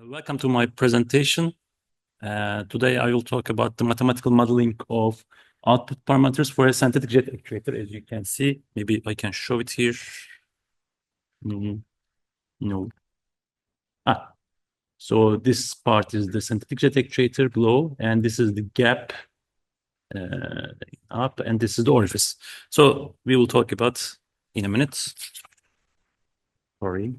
Welcome to my presentation. Today I will talk about the mathematical modeling of output parameters for a synthetic jet actuator. As you can see, maybe I can show it here. No. So this part is the synthetic jet actuator below, and this is the gap up, and this is the orifice. So we will talk about in a minute. Sorry.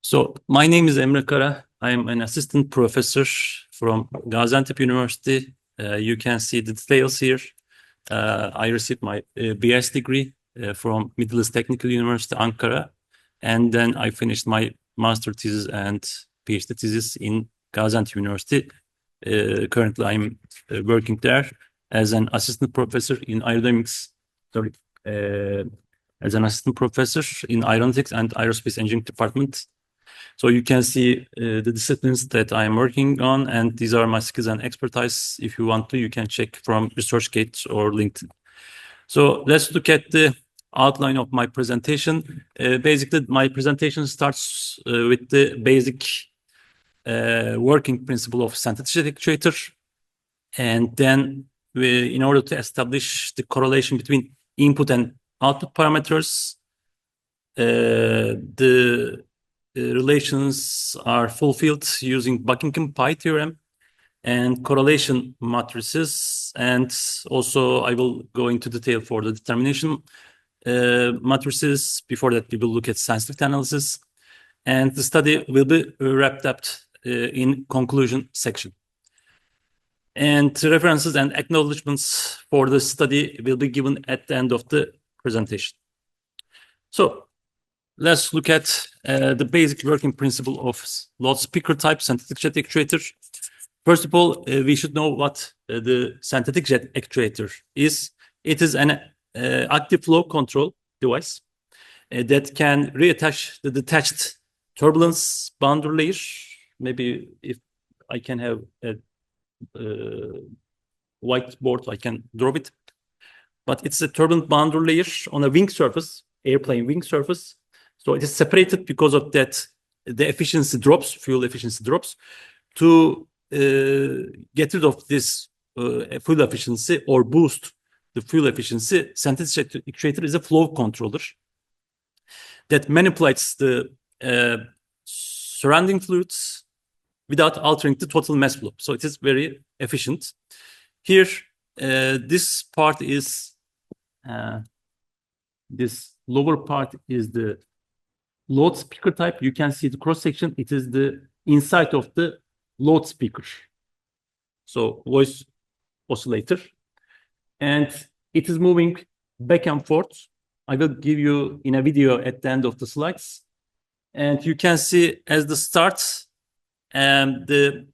So my name is Emre Kara. I am an assistant professor from Gaziantep University. You can see the details here. I received my BS degree from Middle East Technical University, Ankara. And then I finished my master thesis and PhD thesis in Gaziantep University. Currently, I'm working there as an assistant professor in aerodynamics. As an assistant professor in aeronautics and aerospace engineering department. So you can see the disciplines that I am working on, and these are my skills and expertise. If you want to, you can check from ResearchGate or LinkedIn. So let's look at the outline of my presentation. Basically, my presentation starts with the basic working principle of synthetic actuator. And then in order to establish the correlation between input and output parameters, the relations are fulfilled using Buckingham Pi theorem and correlation matrices. And also I will go into detail for the determination matrices. Before that, we will look at sensitivity analysis. And the study will be wrapped up in conclusion section. And references and acknowledgements for the study will be given at the end of the presentation. So let's look at the basic working principle of loudspeaker type synthetic jet actuator. First of all, we should know what the synthetic jet actuator is. It is an active flow control device that can reattach the detached turbulence boundary layer. Maybe if I can have a whiteboard, I can draw it. But it's a turbulent boundary layer on a wing surface, airplane wing surface. So it is separated because of that. The efficiency drops, fuel efficiency drops. To get rid of this fuel efficiency or boost the fuel efficiency, synthetic jet actuator is a flow controller that manipulates the surrounding fluids without altering the total mass flow. So it is very efficient. Here, this part is, this lower part is the loudspeaker type. You can see the cross section. It is the inside of the loudspeaker. So voice oscillator. And it is moving back and forth. I will give you in a video at the end of the slides. And you can see as the start, the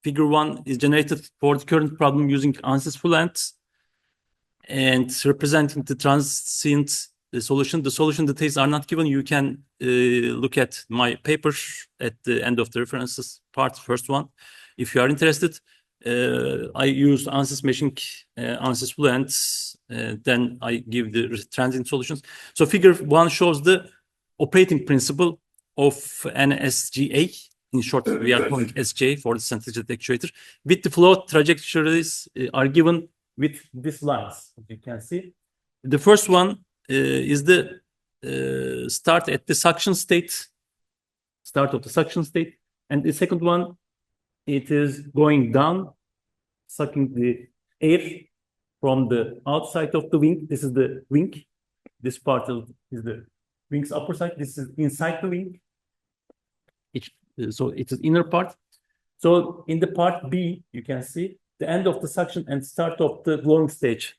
figure 1 is generated for the current problem using ANSYS Fluent and representing the transient solution. The solution details are not given. You can look at my paper at the end of the references part, first one. If you are interested, I used ANSYS meshing, ANSYS Fluent, then I give the transient solutions. So figure 1 shows the operating principle of an SGA. In short, we are calling SJ for the synthetic jet actuator. With the flow trajectories are given with these lines, as you can see. The first one is the start at the suction state, start of the suction state. And the second one, it is going down, sucking the air from the outside of the wing. This is the wing. This part is the wing's upper side. This is inside the wing. So it is inner part. So in the part B, you can see the end of the suction and start of the blowing stage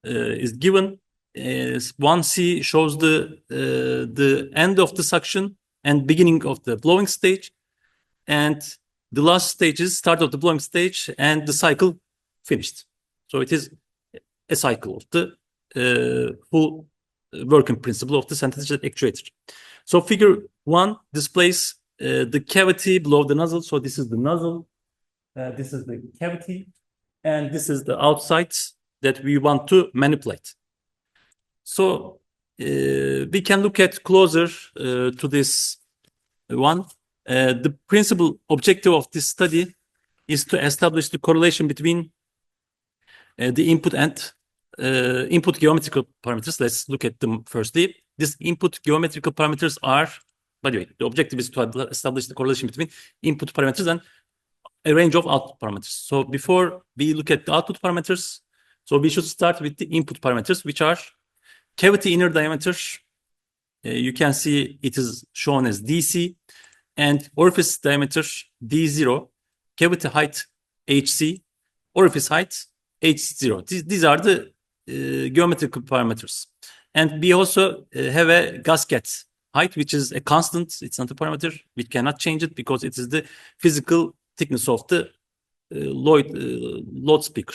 is given. 1C shows the end of the suction and beginning of the blowing stage. And the last stage is start of the blowing stage and the cycle finished. So it is a cycle of the full working principle of the synthetic jet actuator. So figure 1 displays the cavity below the nozzle. So this is the nozzle, this is the cavity, and this is the outside that we want to manipulate. So we can look at closer to this one. The principal objective of this study is to establish the correlation between the input and input geometrical parameters. Let's look at them firstly. These input geometrical parameters are, by the way, the objective is to establish the correlation between input parameters and a range of output parameters. So before we look at the output parameters, so we should start with the input parameters, which are cavity inner diameter. You can see it is shown as DC, and orifice diameter D0, cavity height HC, orifice height H0. These are the geometrical parameters. And we also have a gasket height, which is a constant. It's not a parameter. We cannot change it because it is the physical thickness of the load speaker.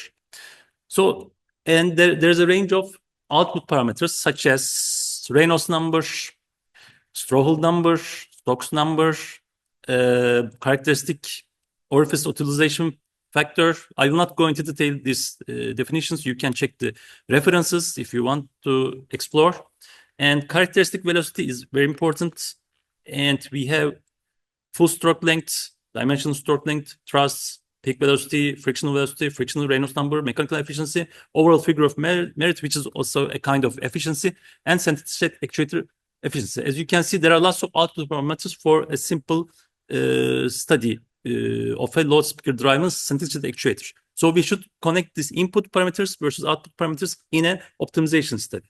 So, and there's a range of output parameters such as Reynolds number, Strouhal number, Stokes number, characteristic orifice utilization factor. I will not go into detail these definitions. You can check the references if you want to explore. And characteristic velocity is very important. And we have full stroke length, dimensional stroke length, thrust, peak velocity, frictional Reynolds number, mechanical efficiency, overall figure of merit, which is also a kind of efficiency, and center state actuator efficiency. As you can see, there are lots of output parameters for a simple study of a load speaker driven center state actuator. So we should connect these input parameters versus output parameters in an optimization study.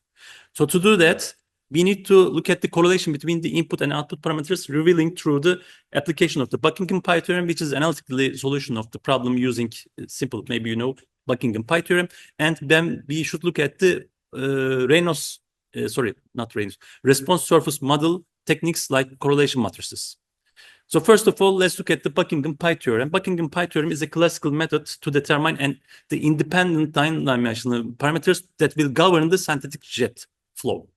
So to do that, we need to look at the correlation between the input and output parameters, revealing through the application of the Buckingham Pi theorem, which is analytically solution of the problem using simple, maybe you know, Buckingham Pi theorem. And then we should look at the response surface model techniques like correlation matrices. So first of all, let's look at the Buckingham Pi theorem. Buckingham Pi theorem is a classical method to determine the independent dimensional parameters that will govern the synthetic jet flow.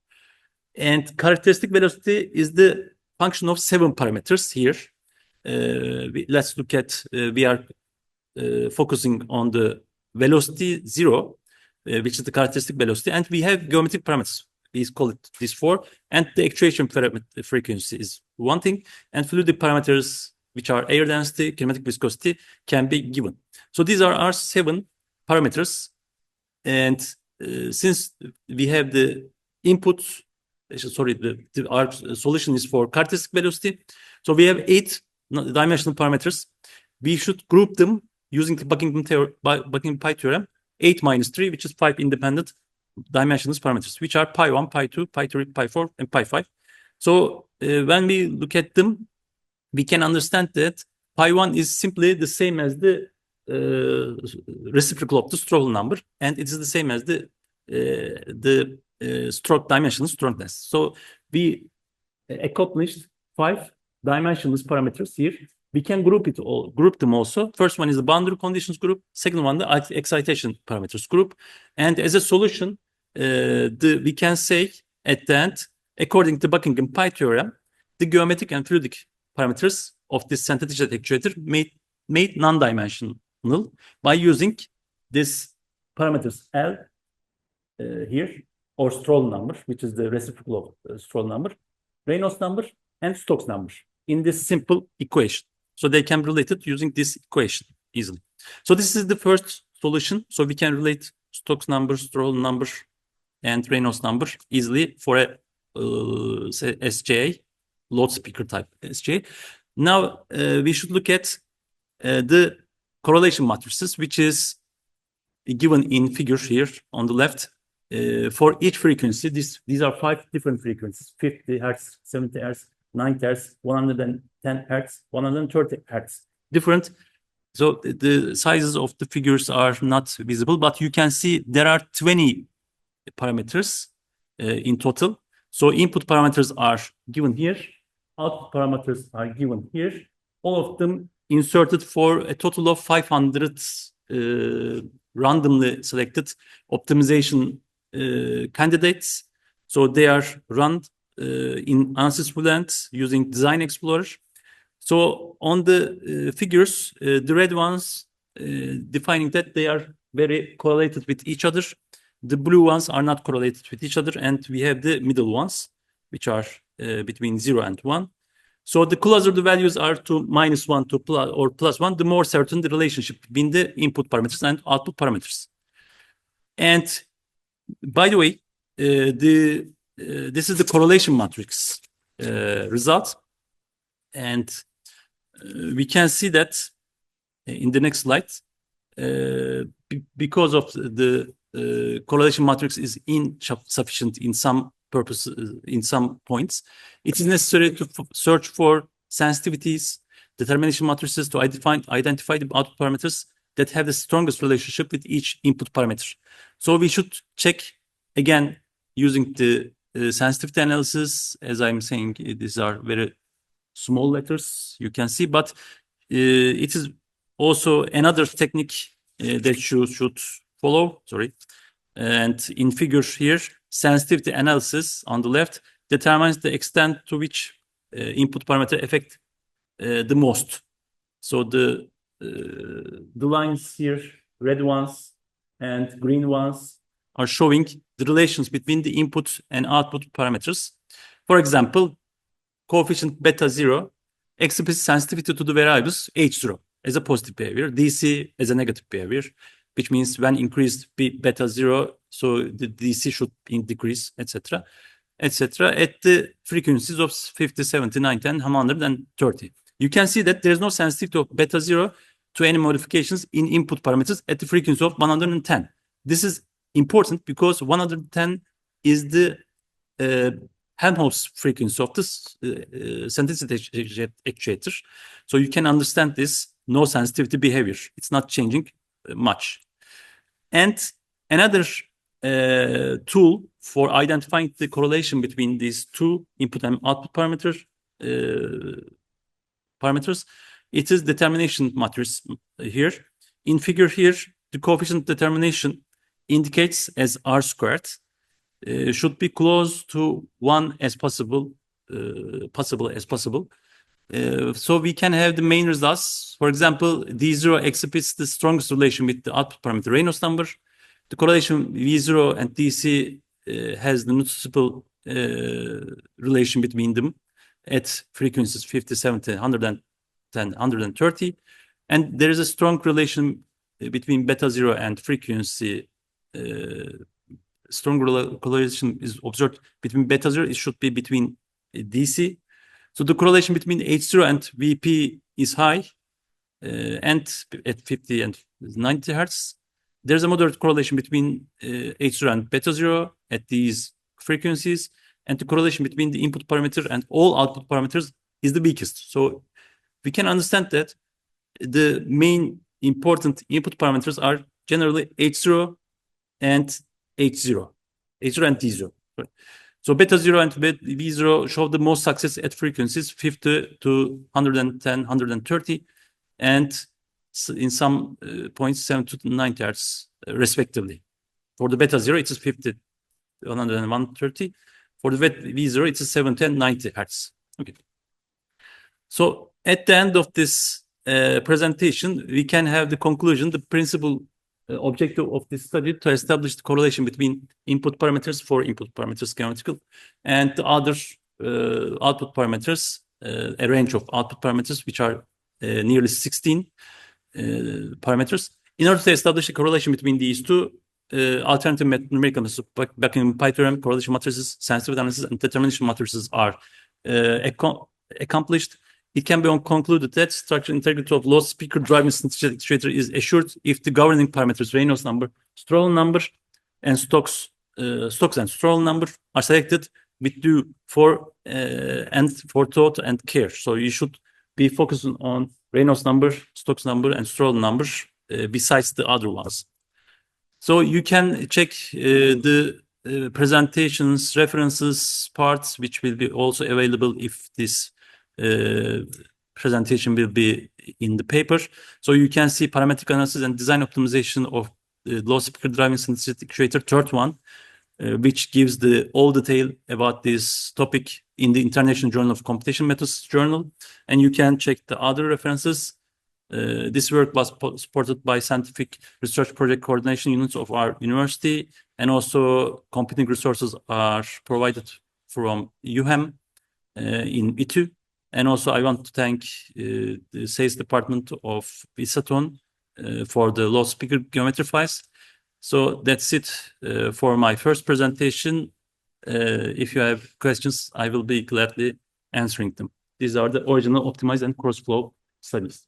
And characteristic velocity is the function of 7 parameters here. Let's look at, we are focusing on the velocity 0, which is the characteristic velocity. And we have geometric parameters. We call it these 4. And the actuation frequency is one thing. And fluidic parameters, which are air density, kinematic viscosity, can be given. So these are our 7 parameters. And since we have the input, our solution is for characteristic velocity. So we have 8 dimensional parameters. We should group them using the Buckingham Pi theorem, 8 minus 3, which is 5 independent dimensional parameters, which are pi 1, pi 2, pi 3, pi 4, and pi 5. So when we look at them, we can understand that pi 1 is simply the same as the reciprocal of the Strouhal number, and it is the same as the stroke dimensional strokeness. So we accomplished 5 dimensional parameters here. We can group them also. First one is the boundary conditions group. Second one, the excitation parameters group. And as a solution, we can say at the end, according to Buckingham Pi theorem, the geometric and fluidic parameters of this synthetic jet actuator made non-dimensional by using this parameters L here, or Strouhal number, which is the reciprocal of Strouhal number, Reynolds number, and Stokes number in this simple equation. So they can be related using this equation easily. So this is the first solution. So we can relate Stokes number, Strouhal number, and Reynolds number easily for a say SJ, load speaker type SJ. Now we should look at the correlation matrices, which is given in figure here on the left. For each frequency, these are 5 different frequencies: 50 Hertz, 70 Hertz, 90 Hertz, 110 Hertz, 130 Hertz. Different. So the sizes of the figures are not visible, but you can see there are 20 parameters in total. So input parameters are given here. Output parameters are given here. All of them inserted for a total of 500 randomly selected optimization candidates. So they are run in ANSYS Fluent using Design Explorer. So on the figures, the red ones defining that they are very correlated with each other. The blue ones are not correlated with each other, and we have the middle ones. which are between 0 and 1. So the closer the values are to -1 to plus or +1, the more certain the relationship between the input parameters and output parameters. And by the way, this is the correlation matrix result. And we can see that in the next slide, because of the correlation matrix is insufficient in some purposes, in some points, it is necessary to search for sensitivities, determination matrices to identify the output parameters that have the strongest relationship with each input parameter. So we should check again using the sensitivity analysis. As I'm saying, these are very small letters, you can see, but it is also another technique that you should follow. Sorry. And in figure here, sensitivity analysis on the left determines the extent to which input parameter affect the most. So the lines here, red ones and green ones, are showing the relations between the input and output parameters. For example, coefficient beta 0 exhibits sensitivity to the variables H0 as a positive behavior, DC as a negative behavior, which means when increased beta 0, so the DC should decrease, etc., etc., at the frequencies of 50, 70, 90, and 130. You can see that there is no sensitivity of beta 0 to any modifications in input parameters at the frequency of 110. This is important because 110 is the Helmholtz frequency of this sensitivity actuator. So you can understand this no sensitivity behavior. It's not changing much. And another tool for identifying the correlation between these two input and output parameters, it is determination matrix here. In figure here, the coefficient determination indicates as R squared. Should be close to 1 as possible. So we can have the main results. For example, D0 exhibits the strongest relation with the output parameter Reynolds number. The correlation V0 and DC has the noticeable relation between them at frequencies 50, 70, 110, 130. And there is a strong relation between beta 0 and frequency. Strong correlation is observed between beta 0. It should be between DC. So the correlation between H0 and VP is high, and at 50 and 90 hertz. There's a moderate correlation between H0 and beta 0 at these frequencies, and the correlation between the input parameter and all output parameters is the weakest. So we can understand that the main important input parameters are generally H0 and H0 and D0. So beta 0 and V0 show the most success at frequencies 50 to 110, 130, and in some points 70 to 90 hertz respectively. For the beta 0, it is 50 to 100 and 130. For the V0, it is 70 and 90 hertz. Okay. So at the end of this presentation, we can have the conclusion, the principal objective of this study to establish the correlation between input parameters for input parameters schematical and the other output parameters, a range of output parameters, which are nearly 16 parameters. In order to establish a correlation between these two, alternative numerical methods, Buckingham pi theorem, correlation matrices, sensitivity analysis, and determination matrices are accomplished. It can be concluded that structural integrity of low speaker driving synthetic actuator is assured if the governing parameters Reynolds number, Stroll number, and Stokes and Stroll number are selected with due for thought and care. So you should be focusing on Reynolds number, Stokes number, and Stroll number besides the other ones. So you can check the presentations, references parts, which will be also available if this presentation will be in the paper. So you can see parametric analysis and design optimization of low speaker driving synthetic actuator, third one, which gives the all detail about this topic in the International Journal of Computation Methods journal. And you can check the other references. This work was supported by scientific research project coordination units of our university, and also computing resources are provided from UHAM in ITÜ. And also I want to thank the sales department of Isaton for the loudspeaker geometry files. So that's it for my first presentation. If you have questions, I will be gladly answering them. These are the original optimized and cross-flow studies.